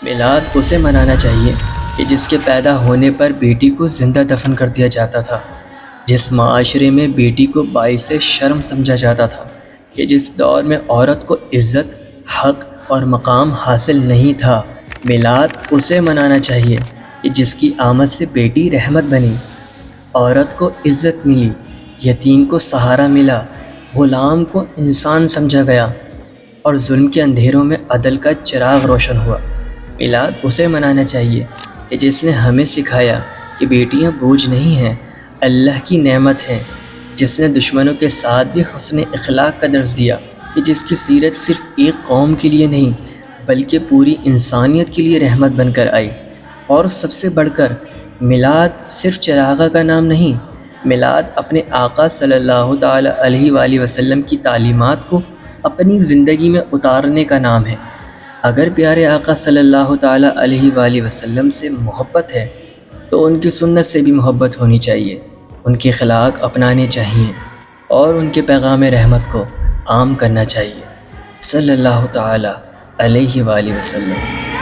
میلاد اسے منانا چاہیے کہ جس کے پیدا ہونے پر بیٹی کو زندہ دفن کر دیا جاتا تھا، جس معاشرے میں بیٹی کو باعث شرم سمجھا جاتا تھا، کہ جس دور میں عورت کو عزت، حق اور مقام حاصل نہیں تھا۔ میلاد اسے منانا چاہیے کہ جس کی آمد سے بیٹی رحمت بنی، عورت کو عزت ملی، یتیم کو سہارا ملا، غلام کو انسان سمجھا گیا اور ظلم کے اندھیروں میں عدل کا چراغ روشن ہوا۔ میلاد اسے منانا چاہیے کہ جس نے ہمیں سکھایا کہ بیٹیاں بوجھ نہیں ہیں، اللہ کی نعمت ہیں، جس نے دشمنوں کے ساتھ بھی حسن اخلاق کا درس دیا، کہ جس کی سیرت صرف ایک قوم کے لیے نہیں بلکہ پوری انسانیت کے لیے رحمت بن کر آئی۔ اور سب سے بڑھ کر میلاد صرف چراغاں کا نام نہیں، میلاد اپنے آقا صلی اللہ تعالی علیہ وآلہ وسلم کی تعلیمات کو اپنی زندگی میں اتارنے کا نام ہے۔ اگر پیارے آقا صلی اللہ تعالی علیہ وآلہ وسلم سے محبت ہے تو ان کی سنت سے بھی محبت ہونی چاہیے، ان کے اخلاق اپنانے چاہیے اور ان کے پیغام رحمت کو عام کرنا چاہیے، صلی اللہ تعالی علیہ وآلہ وسلم۔